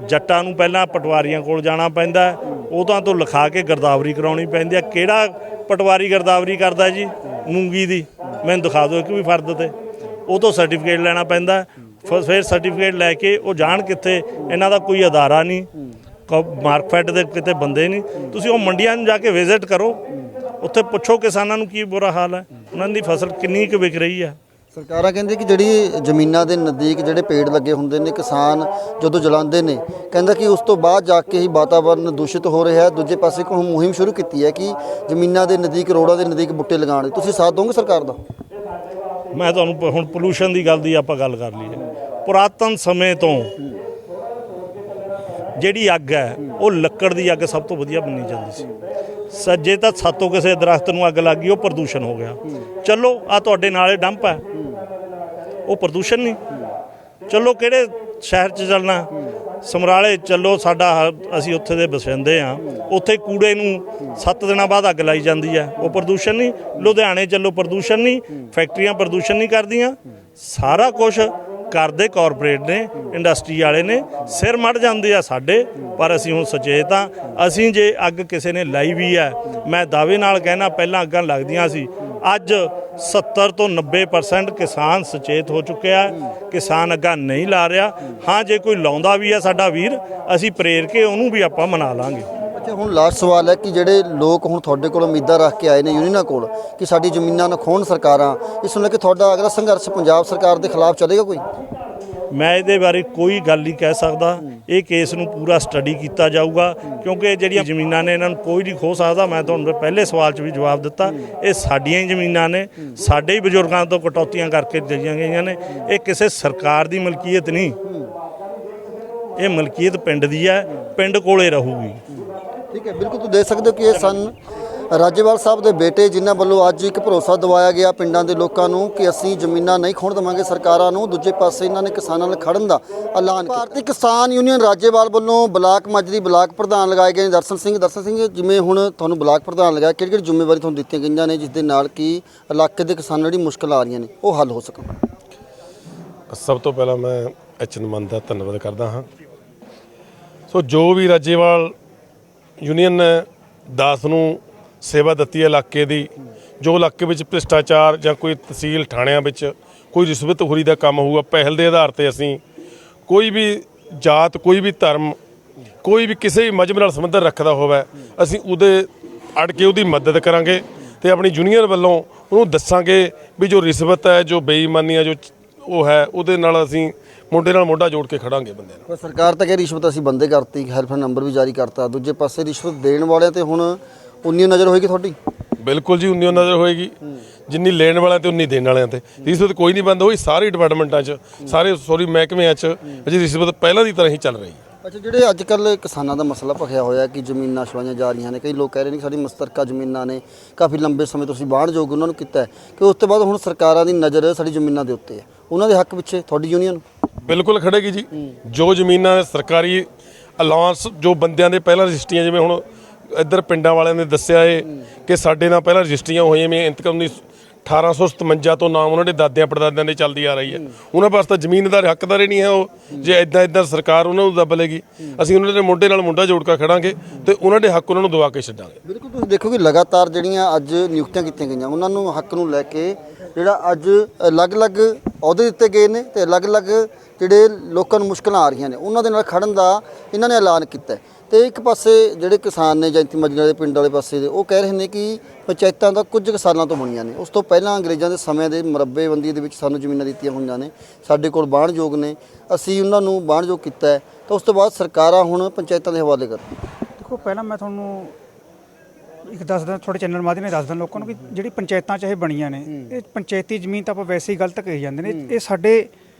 Speaker 1: ਜੱਟਾਂ ਨੂੰ ਪਹਿਲਾਂ ਪਟਵਾਰੀਆਂ ਕੋਲ ਜਾਣਾ ਪੈਂਦਾ, ਉਹਨਾਂ ਤੋਂ ਲਿਖਾ ਕੇ ਗਿਰਦਾਵਰੀ ਕਰਾਉਣੀ ਪੈਂਦੀ ਹੈ। ਕਿਹੜਾ ਪਟਵਾਰੀ ਗਿਰਦਾਵਰੀ ਕਰਦਾ ਜੀ ਮੂੰਗੀ ਦੀ? ਮੈਨੂੰ ਦਿਖਾ ਦਿਓ ਇੱਕ ਵੀ ਫਰਦ ਤੇ। ਉਹ ਤੋਂ ਸਰਟੀਫਿਕੇਟ ਲੈਣਾ ਪੈਂਦਾ, ਫਿਰ ਸਰਟੀਫਿਕੇਟ ਲੈ ਕੇ ਉਹ ਜਾਣ ਕਿੱਥੇ? ਇਹਨਾਂ ਦਾ ਕੋਈ ਅਦਾਰਾ ਨਹੀਂ, ਮਾਰਕਫੈੱਡ ਦੇ ਕਿਤੇ ਬੰਦੇ ਨਹੀਂ। ਤੁਸੀਂ ਉਹ ਮੰਡੀਆਂ ਨੂੰ ਜਾ ਕੇ ਵਿਜ਼ਿਟ ਕਰੋ, ਉੱਥੇ ਪੁੱਛੋ ਕਿਸਾਨਾਂ ਨੂੰ ਕੀ ਬੁਰਾ ਹਾਲ ਹੈ, ਉਹਨਾਂ ਦੀ ਫਸਲ ਕਿੰਨੀ ਕੁ ਵਿਕ ਰਹੀ ਹੈ।
Speaker 2: ਸਰਕਾਰਾਂ ਕਹਿੰਦੇ ਕਿ ਜਿਹੜੀ ਜ਼ਮੀਨਾਂ ਦੇ ਨਜ਼ਦੀਕ ਜਿਹੜੇ ਪੇੜ ਲੱਗੇ ਹੁੰਦੇ ਨੇ, ਕਿਸਾਨ ਜਦੋਂ ਜਲਾਉਂਦੇ ਨੇ, ਕਹਿੰਦਾ ਕਿ ਉਸ ਤੋਂ ਬਾਅਦ ਜਾ ਕੇ ਹੀ ਵਾਤਾਵਰਨ ਦੂਸ਼ਿਤ ਹੋ ਰਿਹਾ ਹੈ। ਦੂਜੇ ਪਾਸੇ ਇੱਕ ਮੁਹਿੰਮ ਸ਼ੁਰੂ ਕੀਤੀ ਹੈ ਕਿ ਜ਼ਮੀਨਾਂ ਦੇ ਨਜ਼ਦੀਕ, ਰੋਡਾਂ ਦੇ ਨਜ਼ਦੀਕ ਬੂਟੇ ਲਗਾਉਣ ਦੀ। ਤੁਸੀਂ ਸਾਥ ਦੋਗੇ ਸਰਕਾਰ ਦਾ?
Speaker 1: ਮੈਂ ਤੁਹਾਨੂੰ ਹੁਣ ਪੋਲੂਸ਼ਨ ਦੀ ਗੱਲ ਦੀ ਆਪਾਂ ਗੱਲ ਕਰ ਲਈਏ। ਪੁਰਾਤਨ ਸਮੇਂ ਤੋਂ ਜਿਹੜੀ ਅੱਗ ਹੈ ਉਹ ਲੱਕੜ ਦੀ ਅੱਗ ਸਭ ਤੋਂ ਵਧੀਆ ਮੰਨੀ ਜਾਂਦੀ ਸੀ। ਸੱਜੇ ਤਾਂ ਸਾਤੋਂ ਕਿਸੇ ਦਰਖਤ ਨੂੰ ਅੱਗ ਲੱਗ ਗਈ, ਉਹ ਪ੍ਰਦੂਸ਼ਣ ਹੋ ਗਿਆ। ਚਲੋ ਆ ਤੁਹਾਡੇ ਨਾਲੇ ਡੰਪ ਹੈ, ਉਹ ਪ੍ਰਦੂਸ਼ਣ ਨਹੀਂ। ਚਲੋ ਕਿਹੜੇ ਸ਼ਹਿਰ 'ਚ ਚੱਲਣਾ? ਸਮਰਾਲੇ ਚੱਲੋ, ਅਸੀਂ ਉੱਥੇ ਦੇ ਵਸਿੰਦੇ ਹਾਂ, ਉੱਥੇ ਕੂੜੇ ਨੂੰ 7 ਦਿਨਾਂ ਬਾਅਦ ਅੱਗ ਲਾਈ ਜਾਂਦੀ ਹੈ, ਉਹ ਪ੍ਰਦੂਸ਼ਣ ਨਹੀਂ। ਲੁਧਿਆਣੇ ਚੱਲੋ, ਪ੍ਰਦੂਸ਼ਣ ਨਹੀਂ। ਫੈਕਟਰੀਆਂ ਪ੍ਰਦੂਸ਼ਣ ਨਹੀਂ ਕਰਦੀਆਂ। ਸਾਰਾ ਕੁਛ ਕਰਦੇ ਕਾਰਪੋਰੇਟ ਨੇ, ਇੰਡਸਟਰੀ ਵਾਲੇ ਨੇ, ਸਿਰ ਮੜ ਜਾਂਦੇ ਆ ਸਾਡੇ। ਪਰ ਅਸੀਂ ਹੁਣ ਸੁਚੇਤ ਹਾਂ। ਅਸੀਂ ਜੇ ਅੱਗ ਕਿਸੇ ਨੇ ਲਾਈ ਵੀ ਹੈ, ਮੈਂ ਦਾਅਵੇ ਨਾਲ ਕਹਿਣਾ ਪਹਿਲਾਂ ਅੱਗਾਂ ਲੱਗਦੀਆਂ ਸੀ, ਅੱਜ 70 ਤੋਂ 90% ਕਿਸਾਨ ਸੁਚੇਤ ਹੋ ਚੁੱਕਿਆ। ਕਿਸਾਨ ਅੱਗਾਂ ਨਹੀਂ ਲਾ ਰਿਹਾ। ਹਾਂ, ਜੇ ਕੋਈ ਲਾਉਂਦਾ ਵੀ ਹੈ ਸਾਡਾ ਵੀਰ, ਅਸੀਂ ਪ੍ਰੇਰ ਕੇ ਉਹਨੂੰ ਵੀ ਆਪਾਂ ਮਨਾ ਲਾਂਗੇ।
Speaker 2: ਅੱਛਾ, ਹੁਣ ਲਾਸਟ ਸਵਾਲ ਹੈ ਕਿ ਜਿਹੜੇ ਲੋਕ ਹੁਣ ਤੁਹਾਡੇ ਕੋਲ ਉਮੀਦਾਂ ਰੱਖ ਕੇ ਆਏ ਨੇ ਯੂਨੀਅਨਾਂ ਕੋਲ ਕਿ ਸਾਡੀ ਜ਼ਮੀਨਾਂ ਨੂੰ ਖੋਹਣ ਸਰਕਾਰਾਂ, ਇਸ ਨੂੰ ਲੈ ਕੇ ਤੁਹਾਡਾ ਅਗਲਾ ਸੰਘਰਸ਼ ਪੰਜਾਬ ਸਰਕਾਰ ਦੇ ਖਿਲਾਫ ਚੱਲੇਗਾ ਕੋਈ?
Speaker 1: ਮੈਂ ਇਹਦੇ ਬਾਰੇ ਕੋਈ ਗੱਲ ਨਹੀਂ ਕਹਿ ਸਕਦਾ। ਇਹ ਕੇਸ ਨੂੰ ਪੂਰਾ ਸਟੱਡੀ ਕੀਤਾ ਜਾਊਗਾ, ਕਿਉਂਕਿ ਜਿਹੜੀਆਂ ਜ਼ਮੀਨਾਂ ਨੇ ਇਹਨਾਂ ਨੂੰ ਕੋਈ ਨਹੀਂ ਖੋਹ ਸਕਦਾ। ਮੈਂ ਤੁਹਾਨੂੰ ਪਹਿਲੇ ਸਵਾਲ 'ਚ ਵੀ ਜਵਾਬ ਦਿੱਤਾ, ਇਹ ਸਾਡੀਆਂ ਹੀ ਜ਼ਮੀਨਾਂ ਨੇ, ਸਾਡੇ ਹੀ ਬਜ਼ੁਰਗਾਂ ਤੋਂ ਕਟੌਤੀਆਂ ਕਰਕੇ ਦਿੱਤੀਆਂ ਗਈਆਂ ਨੇ। ਇਹ ਕਿਸੇ ਸਰਕਾਰ ਦੀ ਮਲਕੀਅਤ ਨਹੀਂ, ਇਹ ਮਲਕੀਅਤ ਪਿੰਡ ਦੀ ਹੈ, ਪਿੰਡ ਕੋਲੇ ਰਹੂਗੀ।
Speaker 2: ਠੀਕ ਹੈ, ਬਿਲਕੁਲ ਤੁਸੀਂ ਦੇਖ ਸਕਦੇ ਹੋ ਕਿ ਇਹ ਸਨ ਰਾਜੇਵਾਲ ਸਾਹਿਬ ਦੇ ਬੇਟੇ, ਜਿਨ੍ਹਾਂ ਵੱਲੋਂ ਅੱਜ ਇੱਕ ਭਰੋਸਾ ਦਿਵਾਇਆ ਗਿਆ ਪਿੰਡਾਂ ਦੇ ਲੋਕਾਂ ਨੂੰ ਕਿ ਅਸੀਂ ਜ਼ਮੀਨਾਂ ਨਹੀਂ ਖੋਹਣ ਦੇਵਾਂਗੇ ਸਰਕਾਰਾਂ ਨੂੰ। ਦੂਜੇ ਪਾਸੇ ਇਹਨਾਂ ਨੇ ਕਿਸਾਨਾਂ ਨਾਲ ਖੜਨ ਦਾ ਐਲਾਨ ਕੀਤਾ। ਭਾਰਤੀ ਕਿਸਾਨ ਯੂਨੀਅਨ ਰਾਜੇਵਾਲ ਵੱਲੋਂ ਬਲਾਕ ਮਾਜਰੀ ਬਲਾਕ ਪ੍ਰਧਾਨ ਲਗਾਏ ਗਏ ਨੇ ਦਰਸ਼ਨ ਸਿੰਘ, ਜਿਵੇਂ ਹੁਣ ਤੁਹਾਨੂੰ ਬਲਾਕ ਪ੍ਰਧਾਨ ਲਗਾਇਆ, ਕਿਹੜੀ ਕਿਹੜੀ ਜ਼ਿੰਮੇਵਾਰੀ ਤੁਹਾਨੂੰ ਦਿੱਤੀਆਂ ਗਈਆਂ ਨੇ ਜਿਸ ਦੇ ਨਾਲ ਕਿ ਇਲਾਕੇ ਦੇ ਕਿਸਾਨਾਂ ਜਿਹੜੀ ਮੁਸ਼ਕਲਾਂ ਆ ਰਹੀਆਂ ਨੇ ਉਹ ਹੱਲ ਹੋ ਸਕਣ?
Speaker 3: ਸਭ ਤੋਂ ਪਹਿਲਾਂ ਮੈਂ ਨੁਮਾਇੰਦਾ ਦਾ ਧੰਨਵਾਦ ਕਰਦਾ ਹਾਂ। ਸੋ ਜੋ ਵੀ ਰਾਜੇਵਾਲ ਯੂਨੀਅਨ ਨੇ ਦਾਸ ਨੂੰ ਸੇਵਾ ਦਿੱਤੀ ਹੈ ਇਲਾਕੇ ਦੀ, ਜੋ ਇਲਾਕੇ ਵਿੱਚ ਭ੍ਰਿਸ਼ਟਾਚਾਰ ਜਾਂ ਕੋਈ ਤਹਿਸੀਲ ਥਾਣਿਆਂ ਵਿੱਚ ਕੋਈ ਰਿਸ਼ਵਤਖੋਰੀ ਦਾ ਕੰਮ ਹੋਊਗਾ, ਪਹਿਲ ਦੇ ਆਧਾਰ ਤੇ ਅਸੀਂ ਕੋਈ ਵੀ ਜਾਤ, ਕੋਈ ਵੀ ਧਰਮ, ਕੋਈ ਵੀ ਕਿਸੇ ਵੀ ਮਜ਼ਹਬ ਨਾਲ ਸੰਬੰਧ ਰੱਖਦਾ ਹੋਵੇ, ਅਸੀਂ ਉਹਦੇ ਅੜ ਕੇ ਉਹਦੀ ਮਦਦ ਕਰਾਂਗੇ ਤੇ ਆਪਣੀ ਯੂਨੀਅਨ ਵੱਲੋਂ ਉਹਨੂੰ ਦੱਸਾਂਗੇ ਵੀ ਜੋ ਰਿਸ਼ਵਤ ਹੈ, ਜੋ ਬੇਈਮਾਨੀ ਹੈ, ਜੋ ਉਹ ਹੈ, ਉਹਦੇ ਨਾਲ ਅਸੀਂ ਮੋਢੇ ਨਾਲ ਮੋਢਾ ਜੋੜ ਕੇ ਖੜਾਂਗੇ ਬੰਦੇ ਨੂੰ।
Speaker 2: ਸਰਕਾਰ ਤਾਂ ਕਹਿ ਰਿਸ਼ਵਤ ਅਸੀਂ ਬੰਦੇ ਕਰਤੀ, ਹੈਲਪਲਾਈਨ ਨੰਬਰ ਵੀ ਜਾਰੀ ਕਰਤਾ, ਦੂਜੇ ਪਾਸੇ ਰਿਸ਼ਵਤ ਦੇਣ ਵਾਲਿਆਂ ਤੇ ਹੁਣ ਉਨੀ ਨਜ਼ਰ ਹੋਏਗੀ ਤੁਹਾਡੀ?
Speaker 3: ਬਿਲਕੁਲ ਜੀ, ਉਨੀ ਨਜ਼ਰ ਹੋਏਗੀ, ਜਿੰਨੀ ਲੈਣ ਵਾਲਿਆਂ ਤੇ ਉਨੀ ਦੇਣ ਵਾਲਿਆਂ ਤੇ। ਰਿਸ਼ਵਤ ਕੋਈ ਨਹੀਂ ਬੰਦ ਹੋਈ, ਸਾਰੇ ਡਿਪਾਰਟਮੈਂਟਾਂ 'ਚ, ਸਾਰੇ ਮਹਿਕਮਿਆਂ 'ਚ ਅਜੇ ਰਿਸ਼ਵਤ ਪਹਿਲਾਂ ਦੀ ਤਰ੍ਹਾਂ ਹੀ ਚੱਲ ਰਹੀ ਹੈ।
Speaker 2: ਅੱਛਾ, ਜਿਹੜੇ ਅੱਜ ਕੱਲ੍ਹ ਕਿਸਾਨਾਂ ਦਾ ਮਸਲਾ ਭਖਿਆ ਹੋਇਆ ਕਿ ਜ਼ਮੀਨਾਂ ਛੁਆਈਆਂ ਜਾ ਰਹੀਆਂ ਨੇ, ਕਈ ਲੋਕ ਕਹਿ ਰਹੇ ਨੇ ਕਿ ਸਾਡੀ ਮੁਸ਼ਤਰਕਾ ਜ਼ਮੀਨਾਂ ਨੇ, ਕਾਫੀ ਲੰਬੇ ਸਮੇਂ ਤੋਂ ਅਸੀਂ ਵਾਹਣਯੋਗ ਉਹਨਾਂ ਨੂੰ ਕੀਤਾ ਹੈ, ਕਿ ਉਸ ਤੋਂ ਬਾਅਦ ਹੁਣ ਸਰਕਾਰਾਂ ਦੀ ਨਜ਼ਰ ਸਾਡੀ ਜ਼ਮੀਨਾਂ ਦੇ ਉੱਤੇ ਹੈ, ਉਹਨਾਂ ਦੇ ਹੱਕ ਪਿੱਛੇ ਤੁਹਾਡੀ ਯੂਨੀਅਨ
Speaker 3: ਬਿਲਕੁਲ ਖੜੇਗੀ ਜੀ। ਜੋ ਜ਼ਮੀਨਾਂ ਸਰਕਾਰੀ ਅਲਾਉਂਸ, ਜੋ ਬੰਦਿਆਂ ਦੇ ਪਹਿਲਾਂ ਰਜਿਸਟਰੀਆਂ, ਜਿਵੇਂ ਹੁਣ ਇੱਧਰ ਪਿੰਡਾਂ ਵਾਲਿਆਂ ਨੇ ਦੱਸਿਆ ਏ ਕਿ ਸਾਡੇ ਨਾਲ ਪਹਿਲਾਂ ਰਜਿਸਟਰੀਆਂ ਹੋਈਆਂ ਵੀ ਇੰਤਕਾਮ 1857 ਤੋਂ ਨਾਮ ਉਹਨਾਂ ਦੇ ਦਾਦਿਆਂ ਪੜਦਾਦਿਆਂ ਦੇ ਚੱਲਦੀ ਆ ਰਹੀ ਹੈ। ਉਹਨਾਂ ਪਾਸ ਤਾਂ ਜ਼ਮੀਨ ਦਾ ਹੱਕਦਾਰ ਹੀ ਨਹੀਂ ਹੈ ਉਹ। ਜੇ ਇੱਦਾਂ ਸਰਕਾਰ ਉਹਨਾਂ ਨੂੰ ਦੱਬ ਲੇਗੀ, ਅਸੀਂ ਉਹਨਾਂ ਦੇ ਮੁੰਡੇ ਨਾਲ ਮੁੰਡਾ ਜੋੜ ਕੇ ਖੜਾਂਗੇ ਤੇ ਉਹਨਾਂ ਦੇ ਹੱਕ ਉਹਨਾਂ ਨੂੰ ਦਵਾ ਕੇ ਛੱਡਾਂਗੇ।
Speaker 2: ਬਿਲਕੁਲ, ਤੁਸੀਂ ਦੇਖੋ ਕਿ ਲਗਾਤਾਰ ਜਿਹੜੀਆਂ ਅੱਜ ਨਿਯੁਕਤੀਆਂ ਕੀਤੀਆਂ ਗਈਆਂ, ਉਹਨਾਂ ਨੂੰ ਹੱਕ ਨੂੰ ਲੈ ਕੇ ਜਿਹੜਾ ਅੱਜ ਅਲੱਗ-ਅਲੱਗ ਅਹੁਦੇ ਦਿੱਤੇ ਗਏ ਨੇ ਤੇ ਅਲੱਗ-ਅਲੱਗ ਜਿਹੜੇ ਲੋਕਾਂ ਨੂੰ ਮੁਸ਼ਕਲਾਂ ਆ ਰਹੀਆਂ ਨੇ ਉਹਨਾਂ ਦੇ ਨਾਲ ਖੜਨ ਦਾ ਇਹਨਾਂ ਨੇ ਐਲਾਨ ਕੀਤਾ। ਤੇ ਇੱਕ ਪਾਸੇ ਜਿਹੜੇ ਕਿਸਾਨ ਨੇ ਜੈਂਤੀ ਮਜਰਾ ਦੇ ਪਿੰਡ ਵਾਲੇ ਪਾਸੇ ਦੇ, ਉਹ ਕਹਿ ਰਹੇ ਨੇ ਕਿ ਪੰਚਾਇਤਾਂ ਦਾ ਕੁਝ ਕੁ ਸਾਲਾਂ ਤੋਂ ਬਣੀਆਂ ਨੇ, ਉਸ ਤੋਂ ਪਹਿਲਾਂ ਅੰਗਰੇਜ਼ਾਂ ਦੇ ਸਮੇਂ ਦੇ ਮਰੱਬੇਬੰਦੀ ਦੇ ਵਿੱਚ ਸਾਨੂੰ ਜ਼ਮੀਨਾਂ ਦਿੱਤੀਆਂ ਹੋਈਆਂ ਨੇ, ਸਾਡੇ ਕੋਲ ਵਾਹਣਯੋਗ ਨੇ, ਅਸੀਂ ਉਹਨਾਂ ਨੂੰ ਵਾਹਣਯੋਗ ਕੀਤਾ ਹੈ, ਤਾਂ ਉਸ ਤੋਂ ਬਾਅਦ ਸਰਕਾਰਾਂ ਹੁਣ ਪੰਚਾਇਤਾਂ ਦੇ ਹਵਾਲੇ ਕਰ।
Speaker 4: ਦੇਖੋ, ਪਹਿਲਾਂ ਮੈਂ ਤੁਹਾਨੂੰ ਇੱਕ ਦੱਸਦਾ, ਤੁਹਾਡੇ ਚੈਨਲ ਮਾਧਿਅਮ ਨਾਲ ਦੱਸਦਾ ਲੋਕਾਂ ਨੂੰ ਕਿ ਜਿਹੜੀ ਪੰਚਾਇਤਾਂ ਚਾਹੇ ਬਣੀਆਂ ਨੇ, ਇਹ ਪੰਚਾਇਤੀ ਜ਼ਮੀਨ ਤਾਂ ਆਪਾਂ ਵੈਸੇ ਹੀ ਗਲਤ ਕਹੀ ਜਾਂਦੇ ਨੇ। ਇਹ ਸਾਡੇ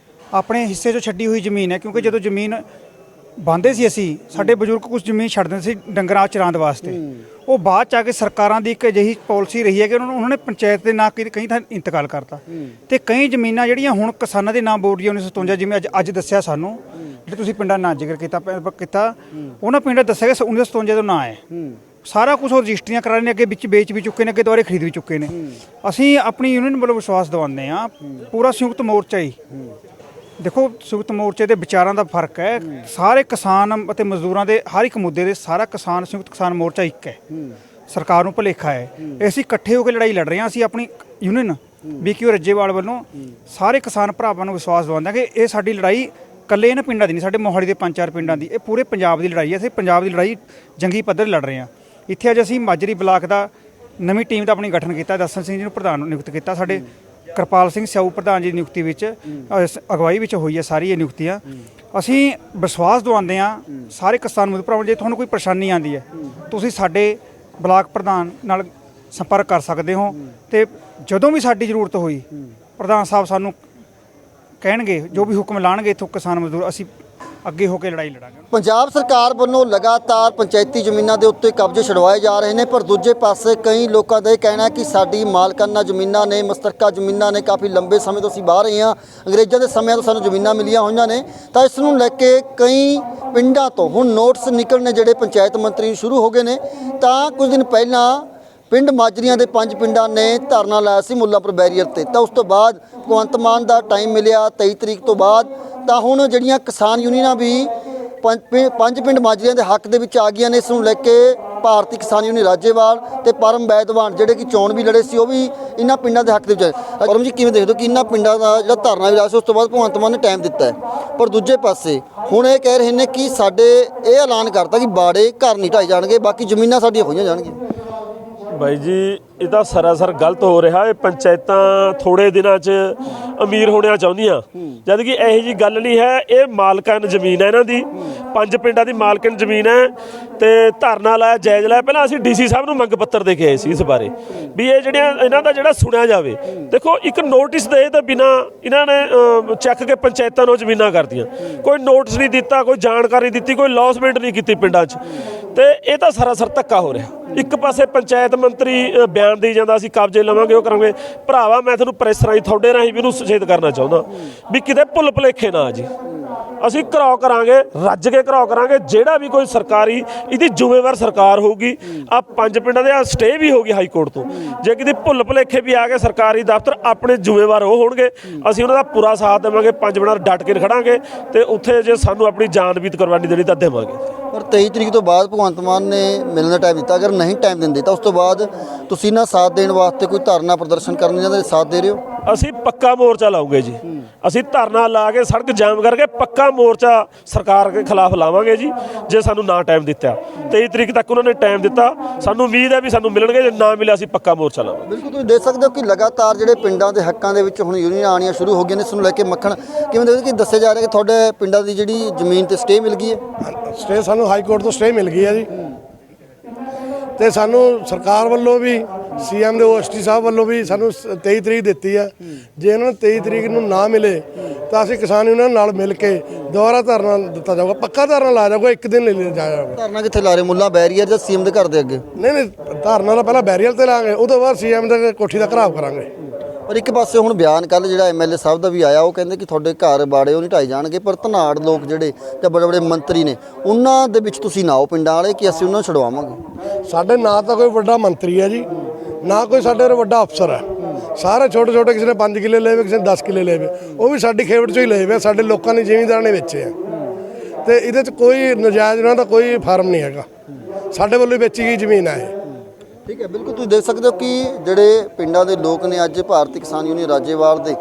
Speaker 4: ਆਪਣੇ ਹਿੱਸੇ 'ਚੋਂ ਛੱਡੀ ਹੋਈ ਜ਼ਮੀਨ ਹੈ, ਕਿਉਂਕਿ ਜਦੋਂ ਜ਼ਮੀਨ ਬਾਂਦੇ ਸੀ ਅਸੀਂ, ਸਾਡੇ ਬਜ਼ੁਰਗ ਕੁਝ ਜ਼ਮੀਨ ਛੱਡ ਦਿੰਦੇ ਸੀ ਡੰਗਰਾਂ ਚਰਾਉਣ ਵਾਸਤੇ। ਉਹ ਬਾਅਦ 'ਚ ਆ ਕੇ ਸਰਕਾਰਾਂ ਦੀ ਇੱਕ ਅਜਿਹੀ ਪਾਲਿਸੀ ਰਹੀ ਹੈ ਕਿ ਉਹਨਾਂ ਨੇ ਪੰਚਾਇਤ ਦੇ ਨਾਂ ਕਈ ਥਾਂ ਇੰਤਕਾਲ ਕਰਤਾ, ਤੇ ਕਈ ਜ਼ਮੀਨਾਂ ਜਿਹੜੀਆਂ ਹੁਣ ਕਿਸਾਨਾਂ ਦੇ ਨਾਮ ਬੋਰਡ 1957, ਜਿਵੇਂ ਅੱਜ ਦੱਸਿਆ ਸਾਨੂੰ, ਜਿਹੜੇ ਤੁਸੀਂ ਪਿੰਡਾਂ ਨਾਂ ਜ਼ਿਕਰ ਕੀਤਾ ਉਹਨਾਂ ਪਿੰਡਾਂ ਦੱਸਿਆ ਕਿ 1957 ਤੋਂ ਨਾਂ ਹੈ। ਸਾਰਾ ਕੁਝ ਉਹ ਰਜਿਸਟਰੀਆਂ ਕਰਾ ਰਹੇ ਨੇ, ਅੱਗੇ ਵਿੱਚ ਵੇਚ ਵੀ ਚੁੱਕੇ ਨੇ, ਅੱਗੇ ਦੁਬਾਰੇ ਖਰੀਦ ਵੀ ਚੁੱਕੇ ਨੇ। ਅਸੀਂ ਆਪਣੀ ਯੂਨੀਅਨ ਵੱਲੋਂ ਵਿਸ਼ਵਾਸ ਦਿਵਾਉਂਦੇ ਹਾਂ, ਪੂਰਾ ਸੰਯੁਕਤ ਮੋਰਚਾ ਹੀ। ਦੇਖੋ, ਸੰਯੁਕਤ ਮੋਰਚੇ ਦੇ ਵਿਚਾਰਾਂ ਦਾ ਫਰਕ ਹੈ, ਸਾਰੇ ਕਿਸਾਨ ਅਤੇ ਮਜ਼ਦੂਰਾਂ ਦੇ ਹਰ ਇੱਕ ਮੁੱਦੇ ਦੇ ਸਾਰਾ ਕਿਸਾਨ ਸੰਯੁਕਤ ਕਿਸਾਨ ਮੋਰਚਾ ਇੱਕ ਹੈ। ਸਰਕਾਰ ਨੂੰ ਭੁਲੇਖਾ ਹੈ, ਅਸੀਂ ਇਕੱਠੇ ਹੋ ਕੇ ਲੜਾਈ ਲੜ ਰਹੇ ਹਾਂ। ਅਸੀਂ ਆਪਣੀ ਯੂਨੀਅਨ BQ ਰੱਜੇਵਾਲ ਵੱਲੋਂ ਸਾਰੇ ਕਿਸਾਨ ਭਰਾਵਾਂ ਨੂੰ ਵਿਸ਼ਵਾਸ ਦਿਵਾਉਂਦੇ ਕਿ ਇਹ ਸਾਡੀ ਲੜਾਈ ਇਕੱਲੇ ਇਹਨਾਂ ਪਿੰਡਾਂ ਦੀ ਨਹੀਂ, ਸਾਡੇ ਮੋਹਾਲੀ ਦੇ 5-4 ਪਿੰਡਾਂ ਦੀ, ਇਹ ਪੂਰੇ ਪੰਜਾਬ ਦੀ ਲੜਾਈ ਹੈ। ਅਸੀਂ ਪੰਜਾਬ ਦੀ ਲੜਾਈ ਜੰਗੀ ਪੱਧਰ ਲੜ ਰਹੇ ਹਾਂ। ਇੱਥੇ ਅੱਜ ਅਸੀਂ ਮਾਜਰੀ ਬਲਾਕ ਦਾ ਨਵੀਂ ਟੀਮ ਦਾ ਆਪਣੀ ਗਠਨ ਕੀਤਾ, ਦਰਸ਼ਨ ਸਿੰਘ ਜੀ ਨੂੰ ਪ੍ਰਧਾਨ ਨਿਯੁਕਤ ਕੀਤਾ, ਸਾਡੇ ਕਿਰਪਾਲ ਸਿੰਘ ਸਿਆਊ ਪ੍ਰਧਾਨ ਜੀ ਦੀ ਨਿਯੁਕਤੀ ਵਿੱਚ ਅਗਵਾਈ ਵਿੱਚ ਹੋਈ ਹੈ ਸਾਰੀ ਇਹ ਨਿਯੁਕਤੀਆਂ। ਅਸੀਂ ਵਿਸ਼ਵਾਸ ਦਿਵਾਉਂਦੇ ਹਾਂ ਸਾਰੇ ਕਿਸਾਨ ਮਜ਼ਦੂਰ ਭਰਾਵਾਂ, ਜੇ ਤੁਹਾਨੂੰ ਕੋਈ ਪਰੇਸ਼ਾਨੀ ਆਉਂਦੀ ਹੈ ਤੁਸੀਂ ਸਾਡੇ ਬਲਾਕ ਪ੍ਰਧਾਨ ਨਾਲ ਸੰਪਰਕ ਕਰ ਸਕਦੇ ਹੋ, ਤੇ ਜਦੋਂ ਵੀ ਸਾਡੀ ਜ਼ਰੂਰਤ ਹੋਈ ਪ੍ਰਧਾਨ ਸਾਹਿਬ ਸਾਨੂੰ ਕਹਿਣਗੇ, ਜੋ ਵੀ ਹੁਕਮ ਲਾਣਗੇ ਇੱਥੋਂ ਕਿਸਾਨ ਮਜ਼ਦੂਰ, ਅਸੀਂ ਅੱਗੇ ਹੋ ਕੇ ਲੜਾਈ ਲੜਾਂਗੇ।
Speaker 2: ਪੰਜਾਬ ਸਰਕਾਰ ਵੱਲੋਂ ਲਗਾਤਾਰ ਪੰਚਾਇਤੀ ਜ਼ਮੀਨਾਂ ਦੇ ਉੱਤੇ ਕਬਜ਼ੇ ਛਡਵਾਏ ਜਾ ਰਹੇ ਨੇ, ਪਰ ਦੂਜੇ ਪਾਸੇ ਕਈ ਲੋਕਾਂ ਦਾ ਇਹ ਕਹਿਣਾ ਕਿ ਸਾਡੀ ਮਾਲਕਾਨਾ ਜ਼ਮੀਨਾਂ ਨੇ, ਮੁਸ਼ਤਰਕਾ ਜ਼ਮੀਨਾਂ ਨੇ, ਕਾਫੀ ਲੰਬੇ ਸਮੇਂ ਤੋਂ ਅਸੀਂ ਬਾਹਰ ਰਹੇ ਹਾਂ, ਅੰਗਰੇਜ਼ਾਂ ਦੇ ਸਮਿਆਂ ਤੋਂ ਸਾਨੂੰ ਜ਼ਮੀਨਾਂ ਮਿਲੀਆਂ ਹੋਈਆਂ ਨੇ। ਤਾਂ ਇਸ ਨੂੰ ਲੈ ਕੇ ਕਈ ਪਿੰਡਾਂ ਤੋਂ ਹੁਣ ਨੋਟਿਸ ਨਿਕਲਣੇ ਜਿਹੜੇ ਪੰਚਾਇਤ ਮੰਤਰੀ ਨੂੰ ਸ਼ੁਰੂ ਹੋ ਗਏ ਨੇ। ਤਾਂ ਕੁਝ ਦਿਨ ਪਹਿਲਾਂ ਪਿੰਡ ਮਾਜਰੀਆਂ ਦੇ 5 ਪਿੰਡਾਂ ਨੇ ਧਰਨਾ ਲਾਇਆ ਸੀ ਮੁੱਲਾਂਪੁਰ ਬੈਰੀਅਰ ਤੇ। ਤਾਂ ਉਸ ਤੋਂ ਬਾਅਦ ਭਗਵੰਤ ਮਾਨ ਦਾ ਟਾਈਮ ਮਿਲਿਆ 23 ਤਰੀਕ ਤੋਂ ਬਾਅਦ, ਤਾਂ ਹੁਣ ਜਿਹੜੀਆਂ ਕਿਸਾਨ ਯੂਨੀਅਨਾਂ ਵੀ ਪੰਜ ਪਿੰਡ ਮਾਜਰੀਆਂ ਦੇ ਹੱਕ ਦੇ ਵਿੱਚ ਆ ਗਈਆਂ ਨੇ। ਇਸ ਨੂੰ ਲੈ ਕੇ ਭਾਰਤੀ ਕਿਸਾਨ ਯੂਨੀਅਨ ਰਾਜੇਵਾਲ ਤੇ ਪਰਮ ਬੈਦਵਾਨ ਜਿਹੜੇ ਕਿ ਚੋਣ ਵੀ ਲੜੇ ਸੀ, ਉਹ ਵੀ ਇਹਨਾਂ ਪਿੰਡਾਂ ਦੇ ਹੱਕ ਦੇ ਵਿੱਚ ਆਏ। ਪਰਮ ਜੀ, ਕਿਵੇਂ ਦੇਖਦੇ ਹੋ ਕਿ ਇਹਨਾਂ ਪਿੰਡਾਂ ਦਾ ਜਿਹੜਾ ਧਰਨਾ ਵੀ ਲਾਇਆ ਸੀ ਉਸ ਤੋਂ ਬਾਅਦ ਭਗਵੰਤ ਮਾਨ ਨੇ ਟਾਈਮ ਦਿੱਤਾ ਹੈ, ਪਰ ਦੂਜੇ ਪਾਸੇ ਹੁਣ ਇਹ ਕਹਿ ਰਹੇ ਨੇ ਕਿ ਸਾਡੇ ਇਹ ਐਲਾਨ ਕਰਤਾ ਕਿ ਬਾੜੇ ਘਰ ਨਹੀਂ ਢਾਏ ਜਾਣਗੇ, ਬਾਕੀ ਜ਼ਮੀਨਾਂ ਸਾਡੀਆਂ ਹੋਈਆਂ ਜਾਣਗੀਆਂ।
Speaker 5: ਬਾਈ ਜੀ, ਇਹ ਤਾਂ ਸਰਾਸਰ ਗਲਤ ਹੋ ਰਿਹਾ। ਇਹ ਪੰਚਾਇਤਾਂ ਥੋੜੇ ਦਿਨਾਂ 'ਚ ਅਮੀਰ ਹੋਣੀਆਂ ਚਾਹੁੰਦੀਆਂ, ਜਦ ਕਿ ਇਹੋ ਜੀ ਗੱਲ ਨਹੀਂ ਹੈ। ਇਹ ਮਾਲਕਾਨ ਜ਼ਮੀਨ ਹੈ ਇਹਨਾਂ ਦੀ, 5 ਪਿੰਡਾਂ ਦੀ ਮਾਲਕਾਨ ਜ਼ਮੀਨ ਹੈ। ਤੇ ਧਰਨਾ ਲਾਇਆ, ਜਾਇਜ਼ ਲਾਇਆ। ਪਹਿਲਾਂ ਅਸੀਂ ਡੀਸੀ ਸਾਹਿਬ ਨੂੰ ਮੰਗ ਪੱਤਰ ਦੇ ਕੇ ਆਏ ਸੀ ਇਸ ਬਾਰੇ ਵੀ ਇਹ ਜਿਹੜੀਆਂ ਇਹਨਾਂ ਦਾ ਜਿਹੜਾ ਸੁਣਿਆ ਜਾਵੇ। ਦੇਖੋ, ਇੱਕ ਨੋਟਿਸ ਦੇ ਤਾਂ ਬਿਨਾਂ ਇਹਨਾਂ ਨੇ ਚੱਕ ਕੇ ਪੰਚਾਇਤਾਂ ਨੂੰ ਜ਼ਮੀਨਾਂ ਕਰਦੀਆਂ, ਕੋਈ ਨੋਟਿਸ ਨਹੀਂ ਦਿੱਤਾ, ਕੋਈ ਜਾਣਕਾਰੀ ਦਿੱਤੀ, ਕੋਈ ਲੌਸਮੈਂਟ ਨਹੀਂ ਕੀਤੀ ਪਿੰਡਾਂ 'ਚ। ਤੇ ਇਹ ਤਾਂ ਸਰਾਸਰ ਧੱਕਾ ਹੋ ਰਿਹਾ। ਇੱਕ ਪਾਸੇ ਪੰਚਾਇਤ ਮੰਤਰੀ ਬਿਆਨ ਦੇਈ ਜਾਂਦਾ ਅਸੀਂ ਕਬਜ਼ੇ ਲਵਾਂਗੇ, ਉਹ ਕਰਾਂਗੇ। ਭਰਾਵਾ, ਮੈਂ ਤੁਹਾਨੂੰ ਪ੍ਰੈਸ ਰਾਹੀਂ ਤੁਹਾਡੇ ਰਾਹੀਂ ਵੀ ਇਹਨੂੰ ਸੁਚੇਤ ਕਰਨਾ ਚਾਹੁੰਦਾ ਵੀ ਕਿਤੇ ਭੁੱਲ ਭੁਲੇਖੇ ਨਾ ਜੀ। ਅਸੀਂ ਘਰਾਓ ਕਰਾਂਗੇ, ਰੱਜ ਕੇ ਘਰਾਓ ਕਰਾਂਗੇ। ਜਿਹੜਾ ਵੀ ਕੋਈ ਸਰਕਾਰੀ ਇਹਦੀ ਜ਼ਿੰਮੇਵਾਰ ਸਰਕਾਰ ਹੋਊਗੀ। ਆ 5 ਪਿੰਡਾਂ ਦੇ ਸਟੇ ਵੀ ਹੋ ਗਈ ਹਾਈ ਕੋਰਟ ਤੋਂ। ਜੇ ਕਿਤੇ ਭੁੱਲ ਭੁਲੇਖੇ ਵੀ ਆ ਗਏ ਸਰਕਾਰੀ ਦਫ਼ਤਰ, ਆਪਣੇ ਜ਼ਿੰਮੇਵਾਰ ਉਹ ਹੋਣਗੇ। ਅਸੀਂ ਉਹਨਾਂ ਦਾ ਪੂਰਾ ਸਾਥ ਦੇਵਾਂਗੇ, 5 ਪਿੰਡਾਂ ਡਟ ਕੇ ਖੜਾਂਗੇ ਤੇ ਉੱਥੇ ਜੇ ਸਾਨੂੰ ਆਪਣੀ ਜਾਨ ਵੀ ਕੁਰਬਾਨੀ ਦੇਣੀ ਤਾਂ ਦੇਵਾਂਗੇ।
Speaker 2: ਪਰ 23 ਤਰੀਕ ਤੋਂ ਬਾਅਦ ਭਗਵੰਤ ਮਾਨ ਨੇ ਮਿਲਣ ਦਾ ਟਾਈਮ ਦਿੱਤਾ। ਅਗਰ ਨਹੀਂ ਟਾਈਮ ਦਿੰਦੇ ਤਾਂ ਉਸ ਤੋਂ ਬਾਅਦ ਤੁਸੀਂ ਨਾ ਸਾਥ ਦੇਣ ਵਾਸਤੇ ਕੋਈ ਧਰਨਾ ਪ੍ਰਦਰਸ਼ਨ ਕਰਨ ਦਾ ਸਾਥ ਦੇ ਰਹੇ ਹੋ?
Speaker 5: ਅਸੀਂ ਪੱਕਾ ਮੋਰਚਾ ਲਾਉਂਗੇ ਜੀ। ਅਸੀਂ ਧਰਨਾ ਲਾ ਕੇ ਸੜਕ ਜਾਮ ਕਰਕੇ ਪੱਕਾ ਮੋਰਚਾ ਸਰਕਾਰ ਦੇ ਖਿਲਾਫ ਲਾਵਾਂਗੇ ਜੀ, ਜੇ ਸਾਨੂੰ ਨਾ ਟਾਈਮ ਦਿੱਤਾ। 23 ਤਰੀਕ ਤੱਕ ਉਹਨਾਂ ਨੇ ਟਾਈਮ ਦਿੱਤਾ, ਸਾਨੂੰ ਉਮੀਦ ਹੈ ਵੀ ਸਾਨੂੰ ਮਿਲਣਗੇ। ਜੇ ਨਾ ਮਿਲਿਆ ਅਸੀਂ ਪੱਕਾ ਮੋਰਚਾ ਲਾਵਾਂਗੇ।
Speaker 2: ਬਿਲਕੁਲ, ਤੁਸੀਂ ਦੇਖ ਸਕਦੇ ਹੋ ਕਿ ਲਗਾਤਾਰ ਜਿਹੜੇ ਪਿੰਡਾਂ ਦੇ ਹੱਕਾਂ ਦੇ ਵਿੱਚ ਹੁਣ ਯੂਨੀਅਨਾਂ ਆਉਣੀਆਂ ਸ਼ੁਰੂ ਹੋ ਗਈਆਂ ਨੇ। ਇਸ ਨੂੰ ਲੈ ਕੇ ਮੱਖਣ ਕਿਵੇਂ ਦੇਖਦੇ ਕਿ ਦੱਸਿਆ ਜਾ ਰਿਹਾ ਕਿ ਤੁਹਾਡੇ ਪਿੰਡਾਂ ਦੀ ਜਿਹੜੀ ਜ਼ਮੀਨ ਤੇ ਸਟੇ ਮਿਲ ਗਈ ਹੈ?
Speaker 6: ਸਟੇ ਸਾਨੂੰ ਹਾਈ ਕੋਰਟ ਤੋਂ ਸਟੇ ਮਿਲ ਗਈ ਹੈ ਜੀ। ਤੇ ਸਾਨੂੰ ਸਰਕਾਰ ਵੱਲੋਂ ਵੀ, ਸੀਐਮ ਦੇ ਓਐਸਟੀ ਸਾਹਿਬ ਵੱਲੋਂ ਵੀ ਸਾਨੂੰ 23 ਤਰੀਕ ਦਿੱਤੀ ਹੈ। ਜੇ ਇਹਨਾਂ ਨੂੰ 23 ਤਰੀਕ ਨੂੰ ਨਾ ਮਿਲੇ ਤਾਂ ਅਸੀਂ ਕਿਸਾਨ ਯੂਨੀਅਨ ਨਾਲ ਮਿਲ ਕੇ ਦੁਬਾਰਾ ਧਰਨਾ ਦਿੱਤਾ ਜਾਊਗਾ, ਪੱਕਾ ਧਰਨਾ ਲਾਇਆ ਜਾਊਗਾ। ਇੱਕ ਦਿਨ ਲੈ ਜਾਇਆ ਜਾਊਗਾ।
Speaker 2: ਧਰਨਾ ਕਿੱਥੇ ਲਾ ਰਹੇ? ਮੁੱਲਾ ਬੈਰੀਅਰ ਜਾਂ ਸੀਐਮ ਦੇ ਘਰ ਦੇ ਅੱਗੇ?
Speaker 6: ਨਹੀਂ, ਧਰਨਾ ਤਾਂ ਪਹਿਲਾਂ ਬੈਰੀਅਰ ਤੇ ਲਾਂਗੇ, ਉਹ ਤੋਂ ਬਾਅਦ ਸੀਐਮ ਦੇ ਕੋਠੀ ਦਾ ਘਰਾਵ ਕਰਾਂਗੇ।
Speaker 2: ਪਰ ਇੱਕ ਪਾਸੇ ਹੁਣ ਬਿਆਨ ਕੱਲ੍ਹ ਜਿਹੜਾ ਐਮਐਲਏ ਸਾਹਿਬ ਦਾ ਵੀ ਆਇਆ, ਉਹ ਕਹਿੰਦੇ ਕਿ ਤੁਹਾਡੇ ਘਰ ਬਾੜੇ ਉਹ ਨਹੀਂ ਢਾਏ ਜਾਣਗੇ। ਪਰ ਧਨਾੜ ਲੋਕ ਜਿਹੜੇ ਜਾਂ ਬੜੇ ਬੜੇ ਮੰਤਰੀ ਨੇ, ਉਹਨਾਂ ਦੇ ਵਿੱਚ ਤੁਸੀਂ ਨਾ ਆਓ ਪਿੰਡਾਂ ਵਾਲੇ, ਕਿ ਅਸੀਂ ਉਹਨਾਂ ਨੂੰ ਛਡਵਾਵਾਂਗੇ।
Speaker 6: ਸਾਡੇ ਨਾ ਤਾਂ ਕੋਈ ਵੱਡਾ ਮੰਤਰੀ ਹੈ ਜੀ, ਨਾ ਕੋਈ ਸਾਡੇ ਵੱਡਾ ਅਫਸਰ ਹੈ। ਸਾਰੇ ਛੋਟੇ ਛੋਟੇ, ਕਿਸੇ ਨੇ 5 ਕਿੱਲੇ ਲਏ ਵੇ, ਕਿਸੇ ਨੇ 10 ਕਿੱਲੇ ਲਏ ਵੇ, ਉਹ ਵੀ ਸਾਡੀ ਖੇਵੜ ਚੋਂ ਹੀ ਲਏ ਵੇ। ਸਾਡੇ ਲੋਕਾਂ ਨੇ, ਜ਼ਿਮੀਂਦਾਰਾਂ ਨੇ ਵੇਚੇ ਆ। ਤੇ ਇਹਦੇ 'ਚ ਕੋਈ ਨਜਾਇਜ਼ ਉਹਨਾਂ ਦਾ ਕੋਈ ਫਾਰਮ ਨਹੀਂ ਹੈਗਾ। ਸਾਡੇ ਵੱਲੋਂ ਵੇਚੀ ਗਈ ਜ਼ਮੀਨ ਹੈ ਇਹ।
Speaker 2: ਠੀਕ ਹੈ, ਬਿਲਕੁਲ ਤੁਸੀਂ ਦੇਖ ਸਕਦੇ ਹੋ ਕਿ ਜਿਹੜੇ ਪਿੰਡਾਂ ਦੇ ਲੋਕ ਨੇ ਅੱਜ ਭਾਰਤੀ ਕਿਸਾਨ ਯੂਨੀਅਨ ਰਾਜੇਵਾਲ ਦੇ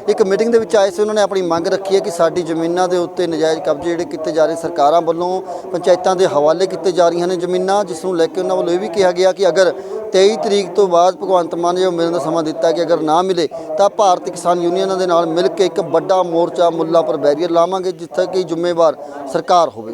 Speaker 2: ਇੱਕ ਮੀਟਿੰਗ ਦੇ ਵਿੱਚ ਆਏ ਸੀ। ਉਹਨਾਂ ਨੇ ਆਪਣੀ ਮੰਗ ਰੱਖੀ ਹੈ ਕਿ ਸਾਡੀ ਜ਼ਮੀਨਾਂ ਦੇ ਉੱਤੇ ਨਜਾਇਜ਼ ਕਬਜ਼ੇ ਜਿਹੜੇ ਕੀਤੇ ਜਾ ਰਹੇ, ਸਰਕਾਰਾਂ ਵੱਲੋਂ ਪੰਚਾਇਤਾਂ ਦੇ ਹਵਾਲੇ ਕੀਤੇ ਜਾ ਰਹੀਆਂ ਨੇ ਜ਼ਮੀਨਾਂ, ਜਿਸ ਨੂੰ ਲੈ ਕੇ ਉਹਨਾਂ ਵੱਲੋਂ ਇਹ ਵੀ ਕਿਹਾ ਗਿਆ ਕਿ ਅਗਰ 23 ਤਰੀਕ ਤੋਂ ਬਾਅਦ ਭਗਵੰਤ ਮਾਨ ਨੇ ਜੋ ਮਿਲਣ ਦਾ ਸਮਾਂ ਦਿੱਤਾ ਕਿ ਅਗਰ ਨਾ ਮਿਲੇ ਤਾਂ ਭਾਰਤੀ ਕਿਸਾਨ ਯੂਨੀਅਨਾਂ ਦੇ ਨਾਲ ਮਿਲ ਕੇ ਇੱਕ ਵੱਡਾ ਮੋਰਚਾ ਮੁੱਲਾਂਪੁਰ ਬੈਰੀਅਰ ਲਾਵਾਂਗੇ, ਜਿੱਥੇ ਕਿ ਜ਼ਿੰਮੇਵਾਰ ਸਰਕਾਰ ਹੋਵੇ।